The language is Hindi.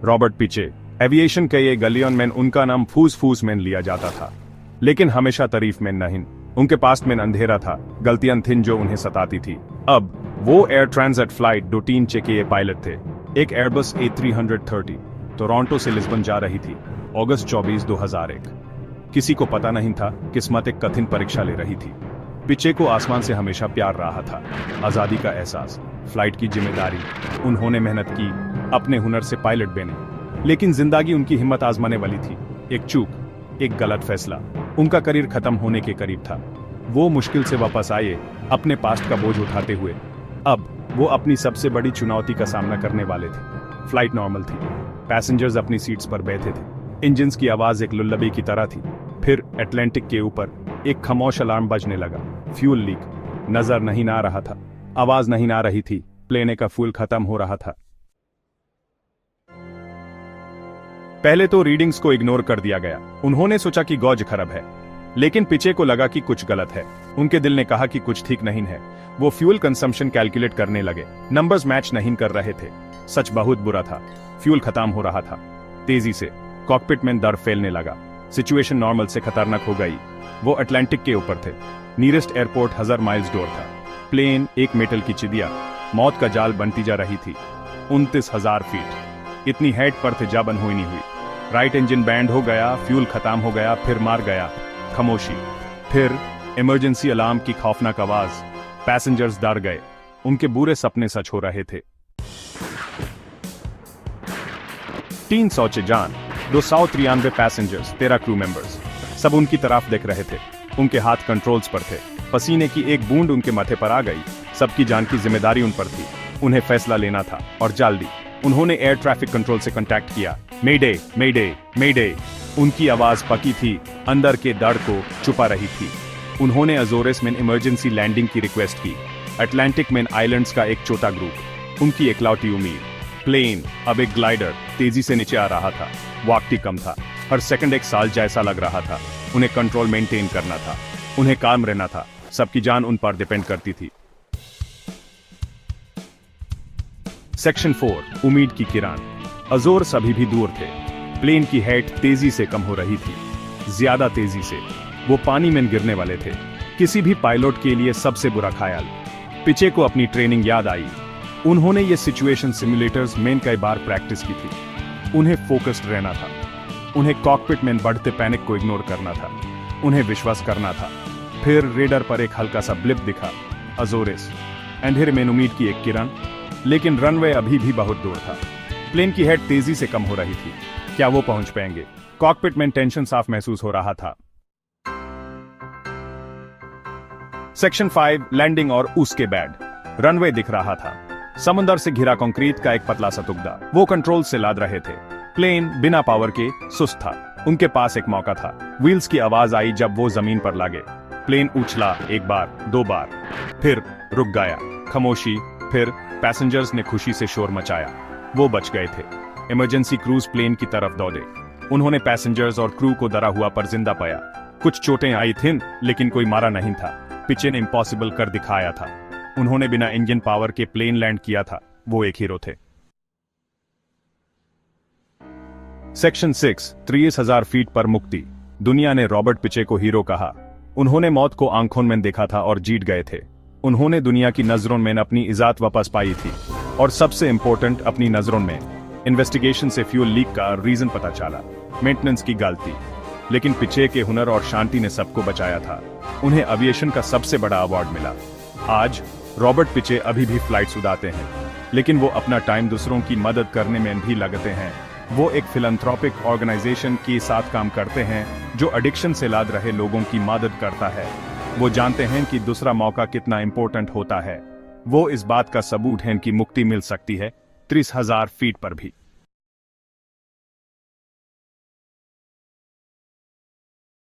रॉबर्ट पिचे, एविएशन के ये गलियन मैन, उनका नाम फूस फूस मैन लिया जाता था, लेकिन हमेशा तारीफ मैन नहीं। उनके पास्ट में अंधेरा था, गलतियां थीं जो उन्हें सताती थी। अब वो एयर ट्रांजिट फ्लाइट 2 के पायलट थे। एक एयरबस A330 टोरंटो से लिस्बन जा रही थी, अगस्त 24, 2001। किसी को पता नहीं था, किस्मत एक कठिन परीक्षा ले रही थी। पिचे को आसमान से हमेशा प्यार रहा था, आजादी का एहसास, फ्लाइट की जिम्मेदारी। उन्होंने मेहनत की, अपने हुनर से पायलट बने, लेकिन जिंदगी उनकी हिम्मत आजमाने वाली थी। एक चूक, एक गलत फैसला, उनका करियर खत्म होने के करीब था। वो मुश्किल से वापस आए, अपने पास्ट का बोझ उठाते हुए। अब वो अपनी सबसे बड़ी चुनौती का सामना करने वाले थे। फ्लाइट नॉर्मल थी, पैसेंजर्स अपनी सीट्स पर बैठे थे, इंजन्स की आवाज एक लुल्लबी की तरह थी। फिर अटलांटिक के ऊपर एक खामोश अलार्म बजने लगा। Fuel leak. नजर नहीं आ रहा था, आवाज नहीं आ रही थी, प्लेन का फ्यूल खत्म हो रहा था। पहले तो रीडिंग्स को इग्नोर कर दिया गया। उन्होंने सोचा कि गॉज खराब है, लेकिन पिचे को लगा कि कुछ गलत है। उनके दिल ने कहा कि कुछ ठीक नहीं है। वो फ्यूल कंजम्पशन कैलकुलेट करने लगे। नंबर्स मैच नहीं कर रहे थे। सच बहुत बुरा था। फ्यूल खत्म हो रहा था। तेजी से कॉकपिट में दर फैलने लगा। सिचुएशन नॉर्मल से खतरनाक हो गई। वो अटलांटिक के ऊपर थे। नियरेस्ट एयरपोर्ट 1000 माइल्स दूर था। प्लेन एक मेटल की चिड़िया, मौत का जाल बनती जा रही थी। 29,000 फीट। इतनी हाइट पर थे जा बन हुई नहीं हुई। राइट इंजन बैंड हो गया, फ्यूल खत्म हो गया, फिर मार गया। खामोशी, फिर इमरजेंसी अलार्म की खौफनाक आवाज। पैसेंजर्स डर गए। उनके बुरे सपने सच हो रहे थे। 300 जान, 293 पैसेंजर्स, 13 क्रू मेंबर्स, सब उनकी तरफ देख रहे थे। उनके हाथ कंट्रोल्स पर थे। पसीने की एक बूंद उनके माथे पर आ गई। सबकी जान की जिम्मेदारी उन पर थी। उन्हें फैसला लेना था, और जल्दी। उन्होंने एयर ट्रैफिक कंट्रोल से कांटेक्ट किया। मेडे, मेडे, मेडे। उनकी आवाज पकी थी, अंदर के दर्द को छुपा रही थी। उन्होंने अजोरेस में इमरजेंसी लैंडिंग की रिक्वेस्ट की। अटलांटिक में आइलैंड्स का एक छोटा ग्रुप, उनकी इकलौती उम्मीद। प्लेन अब एक ग्लाइडर तेजी से नीचे आ रहा था। वक्त ही कम था। हर सेकंड एक साल जैसा लग रहा था। उन्हें कंट्रोल मेंटेन करना था, उन्हें काम रहना था। सबकी जान उन पर डिपेंड करती थी। सेक्शन 4, उम्मीद की किरण। अजोर्स अभी भी दूर थे। प्लेन की हाइट तेजी से कम हो रही थी, ज्यादा तेजी से। वो पानी में गिरने वाले थे। किसी भी पायलट के लिए सबसे बुरा ख्याल। पिचे को अपनी ट्रेनिंग याद आई। उन्होंने ये सिचुएशन सिमुलेटर्स में कई बार प्रैक्टिस की थी। उन्हें फोकस्ड रहना था। उन्हें कॉकपिट में बढ़ते पैनिक को इग्नोर करना था। उन्हें विश्वास करना था। फिर रेडर पर एक हल्का सा ब्लिप दिखा। अजोरेस। अंधेरे में उम्मीद की एक किरण, लेकिन रनवे अभी भी बहुत दूर था। प्लेन की हाइट तेजी से कम हो रही थी। क्या वो पहुंच पाएंगे? कॉकपिट में टेंशन साफ महसूस हो रहा था। सेक्शन 5, लैंडिंग और उसके बाद रनवे दिख रहा था। समुद्र से घिरा कंक्रीट का एक पतला सा टुकड़ा। वो कंट्रोल से लाद रहे थे। प्लेन बिना पावर के सुस्त था। उनके पास एक मौका था। व्हील्स की आवाज आई जब वो जमीन पर लगे। प्लेन उछला, एक बार, 2 बार, फिर रुक गया। खामोशी। फिर पैसेंजर्स ने खुशी से शोर मचाया। वो बच गए थे। इमरजेंसी क्रूज प्लेन की तरफ दौड़े। उन्होंने पैसेंजर्स और क्रू को दरा हुआ पर जिंदा पाया। कुछ चोटें आई थीं, लेकिन कोई मारा नहीं था। पिचे ने इम्पॉसिबल कर दिखाया था। उन्होंने बिना इंजन पावर के प्लेन लैंड किया था। वो एक हीरो थे। सेक्शन 6, 30,000 फीट पर मुक्ति। दुनिया ने रॉबर्ट पिचे को हीरो कहा। उन्होंने मौत को आंखों में देखा था और जीत गए थे। उन्होंने दुनिया की नजरों में अपनी इज्जत वापस पाई थी, और सबसे इंपॉर्टेंट अपनी नजरों में। इन्वेस्टिगेशन से फ्यूल लीक का रीजन पता चला, मेंटेनेंस की गलती, लेकिन पिचे के हुनर और शांति ने सबको बचाया था। उन्हें एविएशन का सबसे बड़ा अवार्ड मिला। आज रॉबर्ट पिचे अभी भी फ्लाइट्स उड़ाते हैं, लेकिन वो अपना टाइम दूसरों की मदद करने में भी लगाते हैं। वो एक फिलैंथ्रोपिक ऑर्गेनाइजेशन के साथ काम करते हैं जो एडिक्शन से लाद रहे लोगों की मदद करता है। वो जानते हैं कि दूसरा मौका कितना इंपॉर्टेंट होता है। वो इस बात का सबूत है कि मुक्ति मिल सकती है 30,000 फीट पर भी।